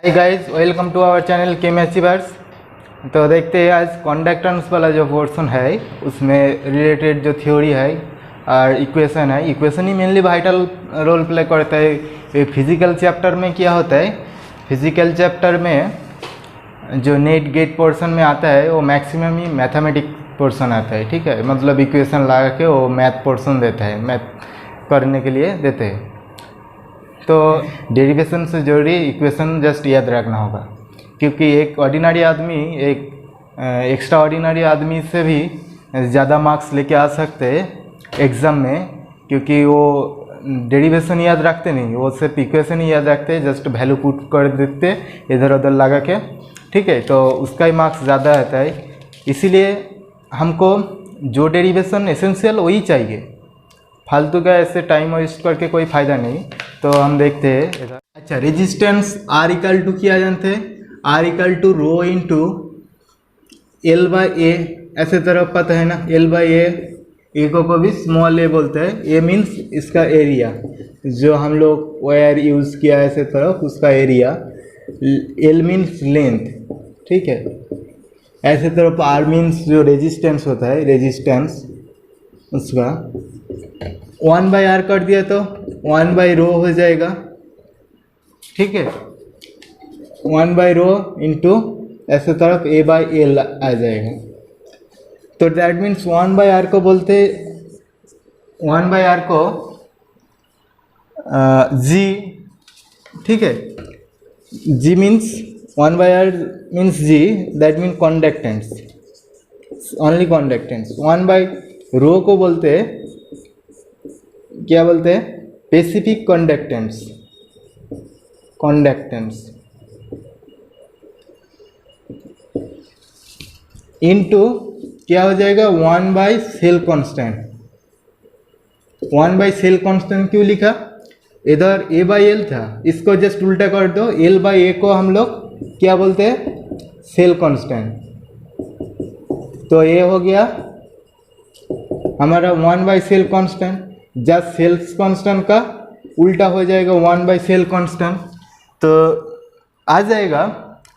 Hey guys, welcome to our channel Chemistryverse. तो देखते हैं आज कंडक्टेंस वाला जो पोर्शन है उसमें रिलेटेड जो थ्योरी है और इक्वेशन है, इक्वेशन ही मेनली वाइटल रोल प्ले करता है। ये फिजिकल चैप्टर में क्या होता है, फिजिकल चैप्टर में जो नेट गेट पोर्शन में आता है वो मैक्सिमम ही मैथमेटिक पोर्शन आता है। ठीक है, मतलब इक्वेशन लगा के वो मैथ पोर्शन देता है, मैथ करने के लिए देते हैं। तो डेरिवेशन से जरूरी इक्वेशन जस्ट याद रखना होगा, क्योंकि एक ऑर्डिनरी आदमी एक एक्स्ट्रा ऑर्डिनरी आदमी से भी ज़्यादा मार्क्स लेके आ सकते हैं एग्ज़ाम में, क्योंकि वो डेरिवेशन याद रखते नहीं, वो सिर्फ इक्वेशन ही याद रखते हैं, जस्ट वैल्यू पुट कर देते इधर उधर लगा के। ठीक है, तो उसका ही मार्क्स ज़्यादा रहता है। इसीलिए हमको जो डेरिवेशन एसेंशियल वही चाहिए, फालतू का ऐसे टाइम वेस्ट करके कोई फ़ायदा नहीं। तो हम देखते हैं। अच्छा, रेजिस्टेंस आर इक्वल टू क्या जानते हैं, R equal to rho into L by A, ऐसे तरफ पता है ना, एल बाई ए को भी स्मॉल ए बोलते हैं। ए मीन्स इसका एरिया, जो हम लोग वायर यूज़ किया है ऐसे तरफ उसका एरिया। एल मीन्स लेंथ, ठीक है। ऐसे तरफ आर मीन्स जो रेजिस्टेंस होता है, रेजिस्टेंस उसका 1/r कर दिया तो 1/रो हो जाएगा। ठीक है, 1/रो इंटू ऐसे तरफ a/l आ जाएगा। तो दैट मीन्स 1/r को बोलते, 1/r को g, ठीक है। g means 1/r means g, that means conductance, only conductance. 1/रो को बोलते हैं, क्या बोलते हैं, स्पेसिफिक कंडक्टेंस, कंडक्टेंस इनटू क्या हो जाएगा 1/सेल कांस्टेंट। 1/सेल कांस्टेंट क्यों लिखा, इधर a/l था, इसको जस्ट उल्टा कर दो, l/a को हम लोग क्या बोलते हैं, सेल कांस्टेंट। तो ये हो गया हमारा 1/सेल कांस्टेंट। जब सेल्स कांस्टेंट का उल्टा हो जाएगा 1/सेल कांस्टेंट, तो आ जाएगा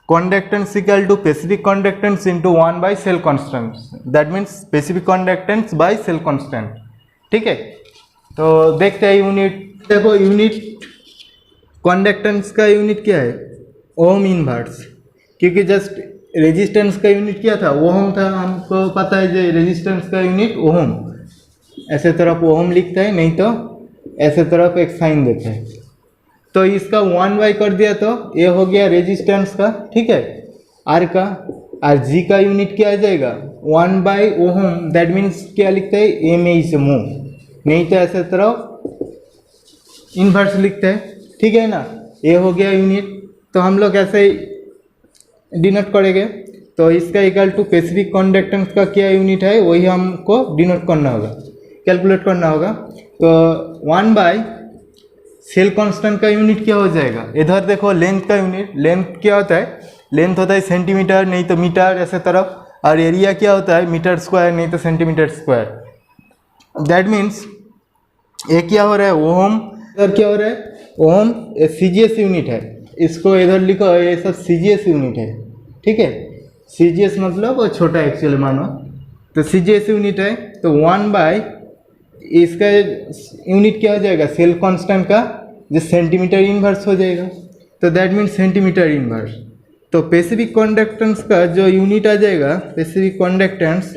conductance equal to specific conductance into 1/सेल constant, that means specific conductance by cell constant. ठीक है, तो देखते हैं यूनिट। देखो यूनिट कंडक्टेंस का यूनिट क्या है, ओम इनवर्स, क्योंकि जस्ट रेजिस्टेंस का यूनिट क्या था, ओम था। हमको पता है जो रेजिस्टेंस का यूनिट ओम, ऐसे तरफ ओम लिखता है, नहीं तो ऐसे तरफ एक साइन देता है। तो इसका 1/, कर दिया तो ये हो गया रेजिस्टेंस का, ठीक है, आर का। और जी का यूनिट क्या आ जाएगा 1/ओम, दैट मीन्स क्या लिखता है, एम ए से मूव, नहीं तो ऐसे तरफ इन्वर्स लिखता है। ठीक है ना, ये हो गया यूनिट। तो हम लोग ऐसे डिनोट करेंगे, तो इसका इक्वल टू स्पेसिफिक कंडक्टेंस का क्या यूनिट है वही हमको डिनोट करना होगा, कैलकुलेट करना होगा। तो 1/सेल कांस्टेंट का यूनिट क्या हो जाएगा, इधर देखो लेंथ का यूनिट, लेंथ क्या होता है, लेंथ होता है सेंटीमीटर, नहीं तो मीटर ऐसे तरफ, और एरिया क्या होता है मीटर स्क्वायर, नहीं तो सेंटीमीटर स्क्वायर। दैट मीन्स ये क्या हो रहा है ओम, इधर क्या हो रहा है ओम, CGS यूनिट है, इसको इधर लिखो, ये सब CGS यूनिट है। ठीक है, CGS मतलब वो छोटा एक्चुअली मानो, तो CGS यूनिट है। तो 1/, इसका यूनिट क्या हो जाएगा सेल कांस्टेंट का, जो सेंटीमीटर इनवर्स हो जाएगा, तो दैट मीन्स सेंटीमीटर इनवर्स। तो स्पेसिफिक कंडक्टेंस का जो यूनिट आ जाएगा, स्पेसिफिक कंडक्टेंस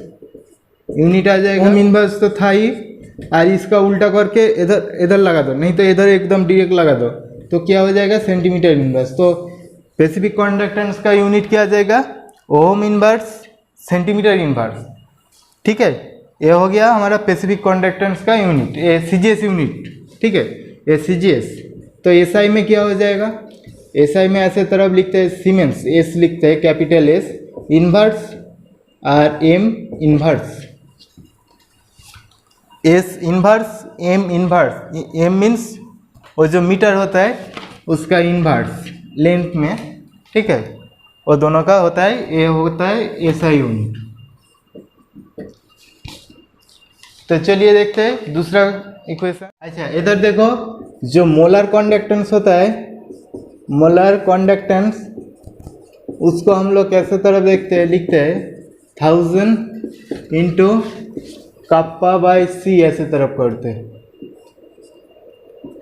यूनिट आ जाएगा, इनवर्स तो था ही, और इसका उल्टा करके इधर इधर लगा दो, नहीं तो इधर एकदम डायरेक्ट लगा दो, तो क्या हो जाएगा सेंटीमीटर इनवर्स। तो स्पेसिफिक कंडक्टेंस का यूनिट क्या आ जाएगा, ओम इनवर्स सेंटीमीटर इनवर्स। ठीक है, ये हो गया हमारा स्पेसिफिक कंडक्टेंस का यूनिट, ये CGS यूनिट। ठीक है, ये CGS। तो SI में क्या हो जाएगा, SI में ऐसे तरफ लिखते हैं सीमेंस, S लिखते हैं कैपिटल S, इनवर्स और M inverse, S inverse M inverse. M means वो जो मीटर होता है उसका इनवर्स लेंथ में, ठीक है, वो दोनों का होता है, ये होता है SI यूनिट। तो चलिए देखते हैं दूसरा इक्वेशन। अच्छा, इधर देखो, जो मोलर कंडक्टेंस होता है मोलर कंडक्टेंस उसको हम लोग कैसे तरफ देखते हैं, लिखते हैं 1000 इंटू कप्पा बाई सी ऐसे तरफ करते हैं,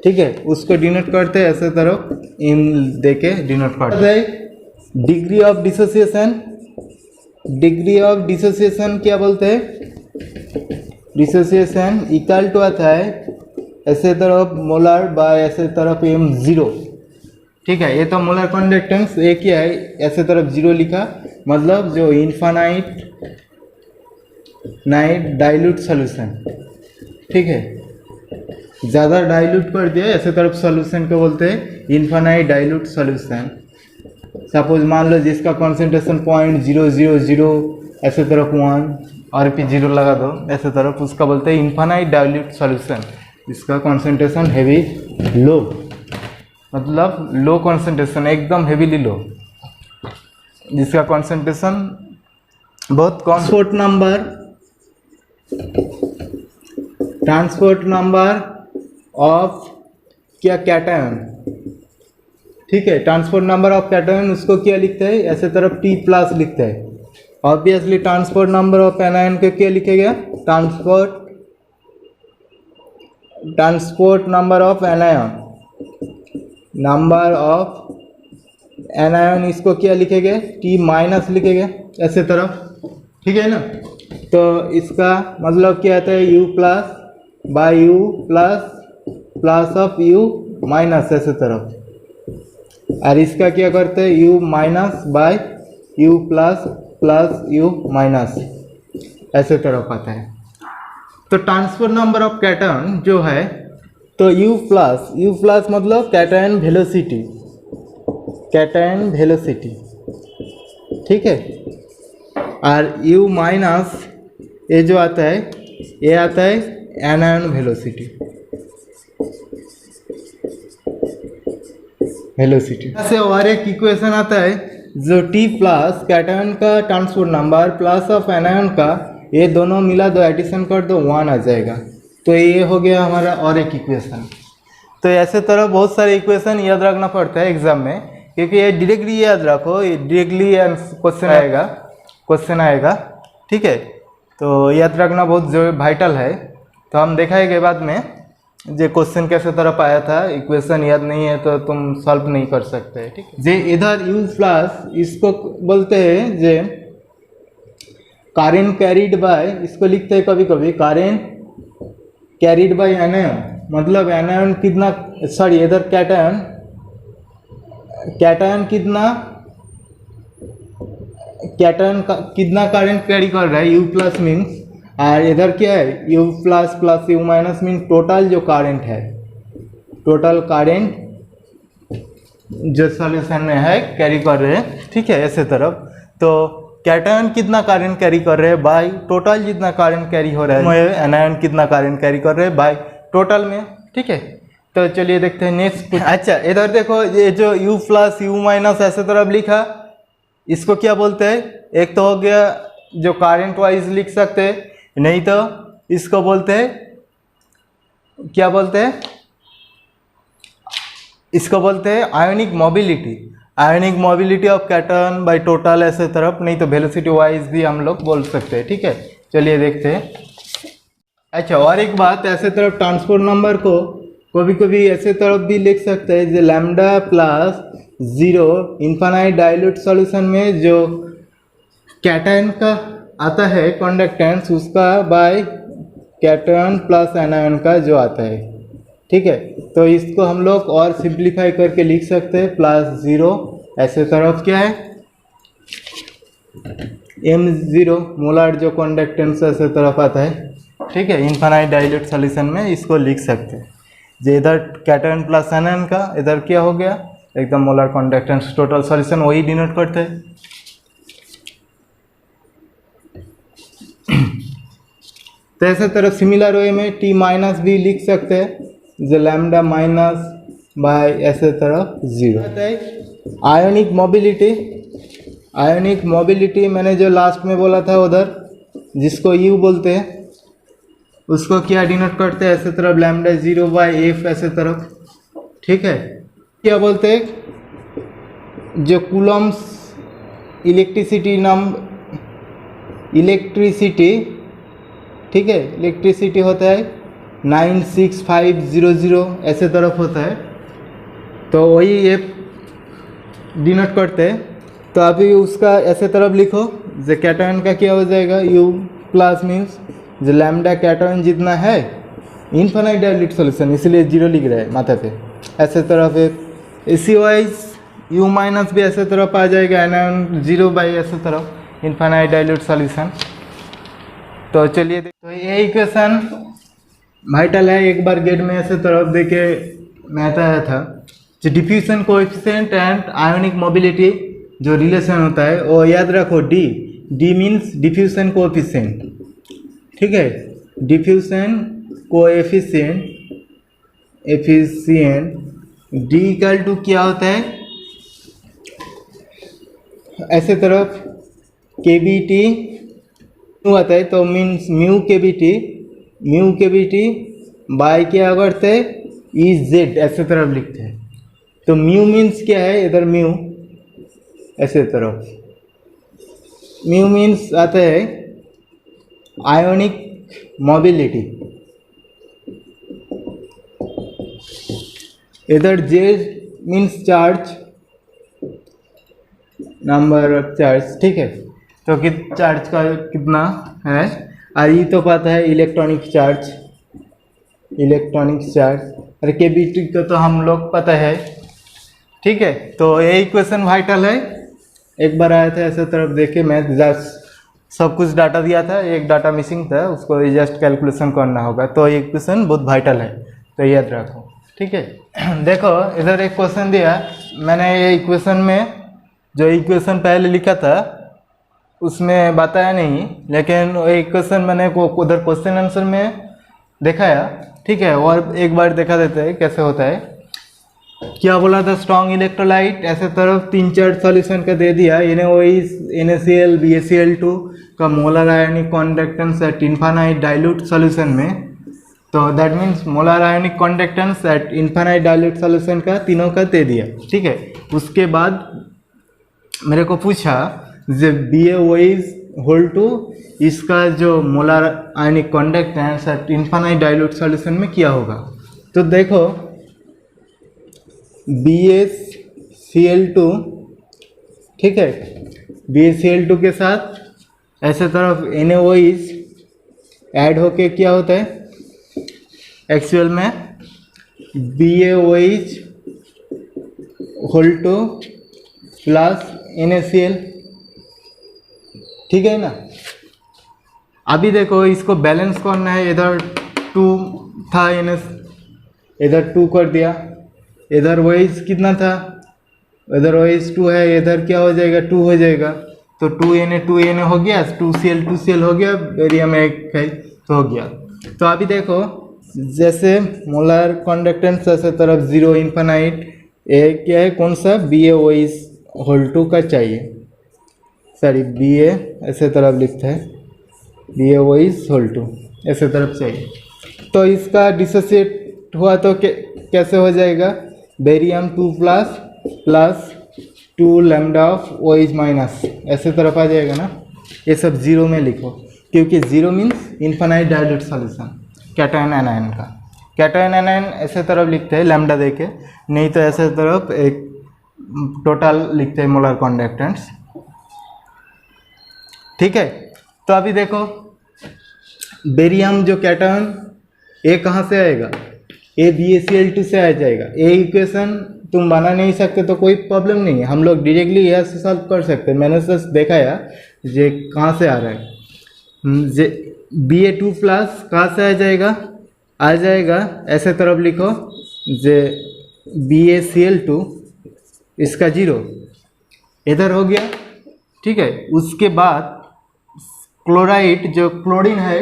ठीक है। उसको डिनोट करते हैं ऐसे तरफ इन देके डिनोट करते हैं। Degree of dissociation, degree of dissociation क्या बोलते हैं, डिसोसिएशन इक्वल टू आता है ऐसे तरफ मोलर बाय ऐसे तरफ m0, ठीक है। ये तो मोलर कंडक्टेंस एक ही है, ऐसे तरफ 0 लिखा, मतलब जो इन्फानाइट डाइल्यूट सॉल्यूशन, ठीक है। ज़्यादा डाइल्यूट कर दिया ऐसे तरफ सॉल्यूशन को बोलते हैं इन्फानाइट डाइल्यूट सॉल्यूशन। सपोज मान लो जिसका कॉन्सेंट्रेशन 0.000 ऐसे तरफ 1 और भी 0 लगा दो ऐसे तरफ, उसका बोलते हैं इन्फानाइट डाइल्यूट सॉल्यूशन। इसका कॉन्सेंट्रेशन हैवी लो, मतलब लो कॉन्सेंट्रेशन, एकदम हेवीली लो, जिसका कॉन्सेंट्रेशन बहुत कम। ट्रांसपोर्ट नंबर ऑफ क्या कैटायन, ठीक है। ट्रांसपोर्ट नंबर ऑफ कैटायन उसको क्या लिखते हैं, ऐसे तरफ T प्लस लिखते हैं। Obviously transport number of anion को क्या लिखेगा, transport number of anion, number of anion इसको क्या लिखेंगे, T माइनस लिखेंगे ऐसे तरफ, ठीक है ना। तो इसका मतलब क्या आता है, U plus by U plus plus of U minus ऐसे तरफ, और इसका क्या करते हैं U minus by U plus plus U minus ऐसे तरफ आता है। तो ट्रांसफर नंबर ऑफ कैटायन जो है तो U प्लस मतलब कैटायन वेलोसिटी, कैटायन वेलोसिटी, ठीक है। और U माइनस ये जो आता है ये आता है एनायन वेलोसिटी, ऐसे और एक इक्वेशन आता है जो T प्लस कैटायन का transport number plus of anion का, ये दोनों मिला दो, एडिशन कर दो 1 आ जाएगा। तो ये हो गया हमारा और एक इक्वेशन। तो ऐसे तरह बहुत सारे इक्वेशन याद रखना पड़ता है एग्जाम में, क्योंकि ये डायरेक्टली याद रखो, ये डायरेक्टली क्वेश्चन आएगा, ठीक है। तो याद रखना बहुत जो वाइटल है। तो हम दिखाएंगे बाद में जे क्वेश्चन कैसे तरफ आया था, इक्वेशन याद नहीं है तो तुम सॉल्व नहीं कर सकते, ठीक है। जे इधर U प्लस इसको बोलते हैं जे करेंट कैरिड बाय, इसको लिखते हैं कभी कभी करेंट कैरिड बाय एनायन, मतलब एनायन कितना, सॉरी इधर कैटायन कितना करंट कैरी कर रहा है, U प्लस मीन्स, और इधर क्या है U plus plus U minus means total जो करंट है, टोटल करंट जो सॉल्यूशन में है कैरी कर रहे हैं, ठीक है। ऐसे तरफ तो कैटायन कितना करंट कैरी कर रहे हैं बाय टोटल जितना करंट कैरी हो रहा है, एनायन कितना करंट कैरी कर रहे हैं बाय टोटल में, ठीक है। तो चलिए देखते हैं नेक्स्ट। अच्छा इधर देखो, ये जो U प्लस U माइनस ऐसे तरफ लिखा, इसको क्या बोलते हैं, एक तो हो गया जो करंट वाइज लिख सकते हैं, नहीं तो इसको बोलते हैं, क्या बोलते हैं, इसको बोलते हैं ionic mobility, ionic mobility of cation by total ऐसे तरफ, नहीं तो वेलोसिटी वाइज भी हम लोग बोल सकते हैं, ठीक है। चलिए देखते हैं। अच्छा और एक बात, ऐसे तरफ ट्रांसपोर्ट नंबर को कभी कभी ऐसे तरफ भी लिख सकते हैं जो lambda plus 0 infinite dilute solution में जो कैटायन का आता है कंडक्टेंस, उसका बाय कैटायन प्लस एनायन का जो आता है, ठीक है। तो इसको हम लोग और सिंप्लीफाई करके लिख सकते हैं प्लस 0 ऐसे तरफ क्या है M0 मोलर जो कंडक्टेंस ऐसे तरफ आता है, ठीक है। इन्फानाइट डाइल्यूट सॉल्यूशन में इसको लिख सकते हैं, जो इधर कैटायन प्लस एनायन का, इधर क्या हो गया एकदम मोलर कंडक्टेंस, टोटल सॉल्यूशन वही डिनोट करते हैं। तो ऐसे तरफ सिमिलर वे में T माइनस भी लिख सकते हैं, जो लैम्डा माइनस बाय ऐसे तरफ 0। आयोनिक मोबिलिटी मैंने जो लास्ट में बोला था उधर, जिसको U बोलते हैं, उसको क्या डिनोट करते हैं, ऐसे तरफ लैम्डा 0 बाय F ऐसे तरफ, ठीक है। क्या बोलते हैं जो कूलम्स इलेक्ट्रिसिटी, ठीक है, इलेक्ट्रिसिटी होता है 96500 ऐसे तरफ होता है, तो वही ये डिनोट करते हैं। तो अभी उसका ऐसे तरफ लिखो, जो कैटायन का क्या हो जाएगा, U प्लस मीन्स जो लैम्डा कैटायन जितना है इनफाइनाइट डाइल्यूट सॉल्यूशन, इसलिए 0 लिख रहा है माथा पे। ऐसे तरफ है इसी वाइज U माइनस भी ऐसे तरफ आ जाएगा, एन 0 बाई ऐसे तरफ इनफाइनाइट डाइल्यूट सॉल्यूशन। तो चलिए तो ये इक्वेशन वाइटल है, एक बार गेट में ऐसे तरफ देके मैथ आया था। जो diffusion coefficient and ionic mobility जो रिलेशन होता है वो याद रखो, डी मीन्स डिफ्यूजन कोएफिशिएंट, ठीक है। Diffusion coefficient D equal to क्या होता है, ऐसे तरफ केबीटी आता है, तो मीन्स म्यू केबीटी बाय क्या करते हैं, EZ ऐसे तरफ लिखते हैं। तो म्यू मीन्स क्या है, इधर म्यू ऐसे तरफ, म्यू मीन्स आता है आयोनिक मोबिलिटी, इधर J means charge, number of charge, ठीक है। तो चार्ज का कितना है, और ये तो पता है इलेक्ट्रॉनिक चार्ज, और केबीटी को तो हम लोग पता है, ठीक है। तो ये इक्वेशन वाइटल है, एक बार आया था ऐसे तरफ देखे, मैं जस्ट सब कुछ डाटा दिया था, एक डाटा मिसिंग था, उसको जस्ट कैलकुलेशन करना होगा। तो ये इक्वेशन बहुत वाइटल है, तो याद रखो, ठीक है। देखो इधर एक क्वेश्चन दिया, मैंने ये इक्वेशन में जो इक्वेशन पहले लिखा था उसमें बताया नहीं, लेकिन वो इक्वेशन मैंने उधर क्वेश्चन आंसर में दिखाया, ठीक है। और एक बार देखा देते हैं कैसे होता है। क्या बोला था, स्ट्रॉन्ग इलेक्ट्रोलाइट ऐसे तरफ 3-4 सॉल्यूशन का दे दिया, NaOH, BaCl2 का molar ionic conductance at infinite dilute solution में। तो that means molar ionic conductance at infinite dilute solution का तीनों का दे दिया, ठीक है। उसके बाद मेरे को पूछा जो BaOH होल टू इसका जो molar ionic conductance at infinite dilute solution में क्या होगा। तो देखो BaCl2, ठीक है, BaCl2 के साथ ऐसे तरफ NaOH ऐड होके क्या होता है, एक्चुअल में BaOH whole two plus NaCl, ठीक है ना। अभी देखो इसको बैलेंस करना है, इधर 2 था इधर 2 कर दिया, इधर OH कितना था, इधर OH 2 है, इधर क्या हो जाएगा 2 हो जाएगा, तो 2Na हो गया, 2Cl हो गया, बेरियम एक है तो हो गया। तो अभी देखो जैसे मोलर कॉन्डक्टेंस ऐसे तरफ 0 इनफाइनाइट, ए क्या है, कौन सा, BaOH होल टू का चाहिए, सॉरी Ba ऐसे तरफ लिखता है, BaOH होल टू ऐसे तरफ चाहिए। तो इसका डिसोसिएट हुआ तो कैसे हो जाएगा, barium 2 plus 2 lambda of OH minus ऐसे तरफ आ जाएगा ना। ये सब 0 में लिखो, क्योंकि 0 means infinite dilute solution, cation anion का। कैटायन एनायन ऐसे तरफ लिखते हैं लैम्डा देके, नहीं तो ऐसे तरफ एक टोटल लिखते हैं मोलर कॉन्डक्टेंस, ठीक है। तो अभी देखो बेरियम जो कैटायन ए कहाँ से आएगा, ए BaCl2 से आ जाएगा। ये इक्वेशन तुम बना नहीं सकते तो कोई प्रॉब्लम नहीं है, हम लोग डायरेक्टली यह से सॉल्व कर सकते हैं। मैंने बस दिखाया जे कहाँ से आ रहा है, जे Ba2 प्लस कहाँ से आ जाएगा ऐसे तरफ लिखो, जे BaCl2 इसका 0 इधर हो गया, ठीक है। उसके बाद क्लोराइड जो क्लोरीन है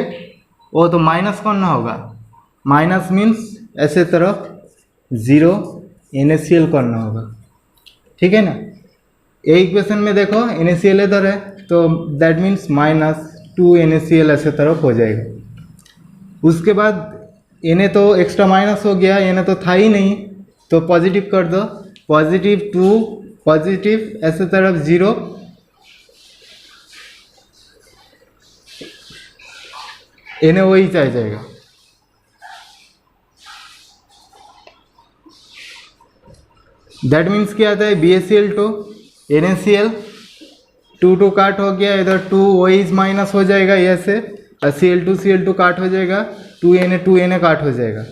वो तो माइनस करना होगा, माइनस मीन्स ऐसे तरफ 0 NaCl करना होगा, ठीक है ना। ये इक्वेशन में देखो NaCl इधर है, तो दैट मीन्स -2 NaCl ऐसे तरफ हो जाएगा। उसके बाद Na तो एक्स्ट्रा माइनस हो गया, Na तो था ही नहीं, तो पॉजिटिव कर दो, +2 पॉजिटिव ऐसे तरफ 0, NaOH आ जाएगा। दैट मीन्स क्या आता है, BaCl2 NaCl 2 काट हो गया, इधर 2 OH माइनस हो जाएगा ये से, और Cl2 काट हो जाएगा, 2Na काट हो जाएगा।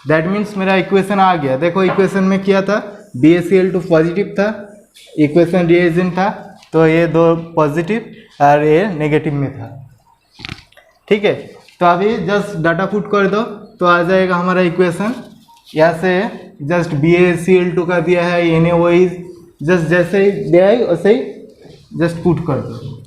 दैट मीन्स मेरा इक्वेशन आ गया। देखो इक्वेशन में क्या था, BaCl2 पॉजिटिव था, इक्वेशन रिएजेंट था, तो ये 2 पॉजिटिव और ये नेगेटिव में था। ठीक है, तो अभी जस्ट डाटा पुट कर दो तो आ जाएगा हमारा इक्वेशन। यहाँ से जस्ट BaCl2 का दिया है, NaOH जस्ट जैसे ही दिया है वैसे ही जस्ट पुट कर दो।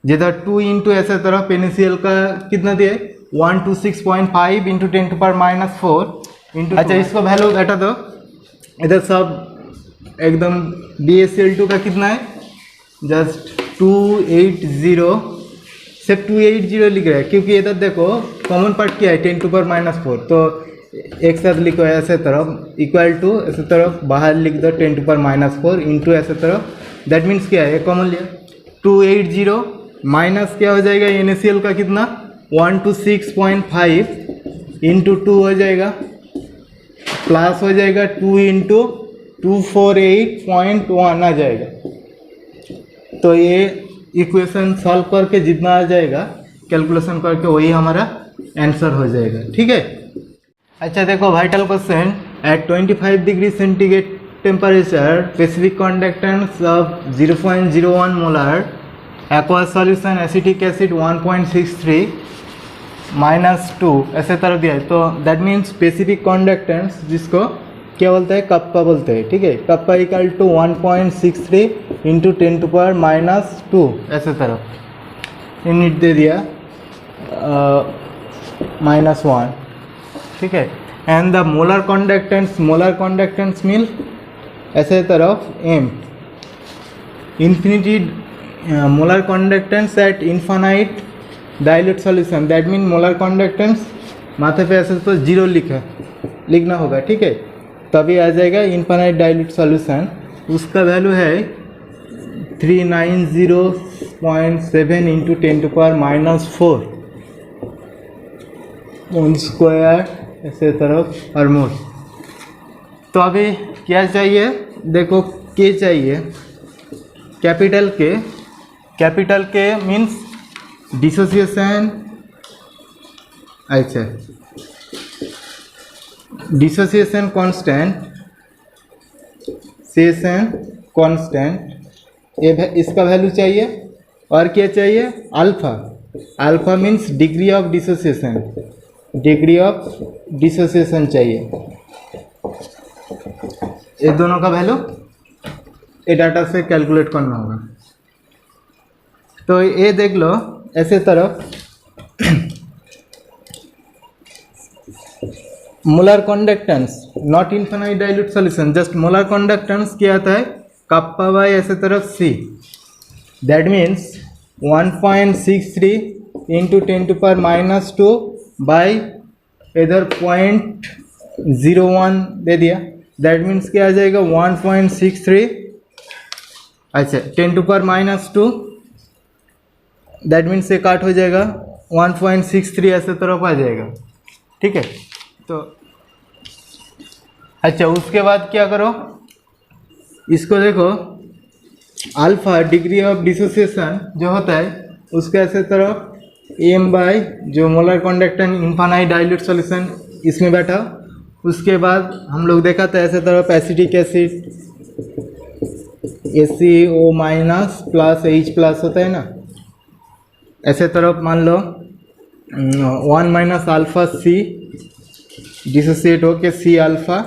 जिधर 2 इंटू ऐसे तरफ NaCl का कितना दिया है, 126.5 इंटू 10⁻⁴ इंटू। अच्छा इसको वैल्यू बैठा दो, इधर सब एकदम BaCl2 का कितना है, जस्ट 280, सिर्फ 280 लिख रहा है, क्योंकि इधर देखो कॉमन पार्ट क्या है, 10⁻⁴, तो एक साथ लिखो ऐसे तरफ इक्वल टू ऐसे तरफ बाहर लिख दो 10⁻⁴ इंटू ऐसे तरफ। दैट मीन्स क्या है, कॉमन लिया 280 माइनस क्या हो जाएगा, NaCl का कितना 126.5 इंटू 2 हो जाएगा, प्लस हो जाएगा 2 इंटू 248.1 आ जाएगा। तो ये इक्वेशन सॉल्व करके जितना आ जाएगा कैलकुलेशन करके वही हमारा आंसर हो जाएगा। ठीक है। अच्छा देखो vital question, at 25 degree centigrade temperature specific conductance of 0.01 molar aqua solution acetic acid 1.63 -2 ऐसे तरह दिया है। तो दैट मीन्स स्पेसिफिक कंडक्टेंस जिसको क्या बोलते हैं, कप्पा बोलते हैं। ठीक है, कप्पा इक्वल टू 1.63 इंटू 10⁻⁻2 ऐसे तरफ यूनिट दे दिया -1। ठीक है, and the molar conductance mean ऐसे तरफ m infinity molar conductance eight infinite dilute solution. That mean molar conductance माथे पे ऐसे तो 0 लिखना होगा। ठीक है, तभी आ जाएगा इनफाइनाइट डाइल्यूट सॉल्यूशन। उसका वैल्यू है 390.7 इंटू 10⁻⁻4 1 स्क्वायर ऐसे तरफ और मोल। तो अभी क्या चाहिए, देखो के चाहिए, कैपिटल के मीन्स डिसोसिएशन। अच्छा डिसोसिएशन कांस्टेंट ये इसका वैल्यू चाहिए। और क्या चाहिए, alpha means degree of dissociation चाहिए। ये दोनों का वैल्यू ये डाटा से कैलकुलेट करना होगा। तो ये देख लो ऐसे तरफ molar conductance not infinite dilute solution, just molar conductance क्या आता है, कप्पा बाई ऐसे तरफ C। That means 1.63 into 10⁻⁻2 by इधर 0.01 दे दिया। दैट मीन्स क्या आ जाएगा 1.63, अच्छा 10⁻⁻2, दैट मीन्स से काट हो जाएगा 1.63 ऐसे तरफ आ जाएगा। ठीक है, तो अच्छा उसके बाद क्या करो, इसको देखो अल्फा डिग्री ऑफ डिसोसिएशन जो होता है उसके ऐसे तरफ m बाई जो molar conductance infinite dilute solution इसमें बैठा। उसके बाद हम लोग देखा था ऐसे तरफ acetic acid ACO minus plus H plus होता है ना, ऐसे तरफ मान लो 1 माइनस अल्फा C डिसोसिएट होके C अल्फा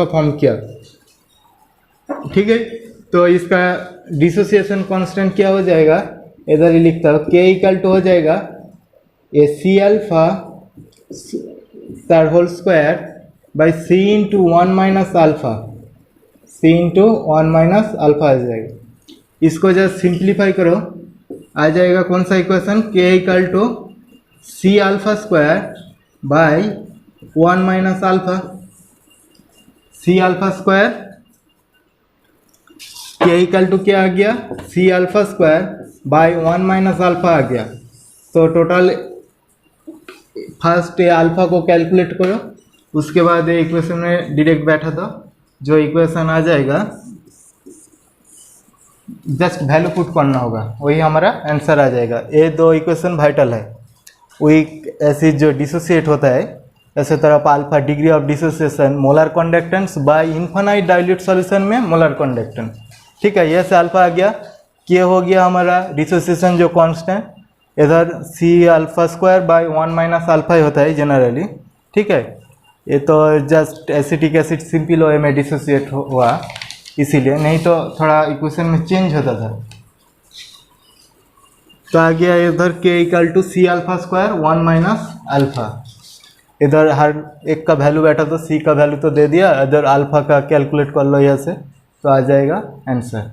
फॉर्म किया। ठीक है, तो इसका डिसोसिएशन कांस्टेंट क्या हो जाएगा, इधर ही लिखता हूँ K इक्वल टू हो जाएगा ये C alpha whole square by C into 1 minus alpha, C into 1 minus alpha आ जाएगा। इसको जस्ट सिंप्लीफाई करो, आ जाएगा कौन सा equation, K equal to C alpha square by 1 minus alpha, C alpha square के इक्वल टू क्या आ गया, C alpha square by 1 minus alpha आ गया। तो टोटल फर्स्ट अल्फा को कैलकुलेट करो, उसके बाद ये इक्वेशन में डायरेक्ट बैठा दो, जो इक्वेशन आ जाएगा जस्ट वैल्यू पुट करना होगा, वही हमारा आंसर आ जाएगा। ये दो इक्वेशन वाइटल है, वीक एसिड जो डिसोसिएट होता है, ऐसे तरफ alpha degree of dissociation molar conductance by infinite dilute solution में मोलर कंडक्टेंस। ठीक है, ये से अल्फा आ गया, के हो गया हमारा डिसोसिएशन जो कांस्टेंट, इधर C alpha square by 1 minus alpha ही होता है जनरली। ठीक है, ये तो just acetic acid simple way में डिसोसिएट हुआ इसीलिए, नहीं तो थोड़ा इक्वेशन में चेंज होता था। तो आ गया इधर के equal to C alpha square 1 minus alpha, इधर हर एक का वैल्यू बैठा तो सी का वैल्यू तो दे दिया, इधर अल्फा का कैलकुलेट कर लो यहाँ से, तो आ जाएगा आंसर।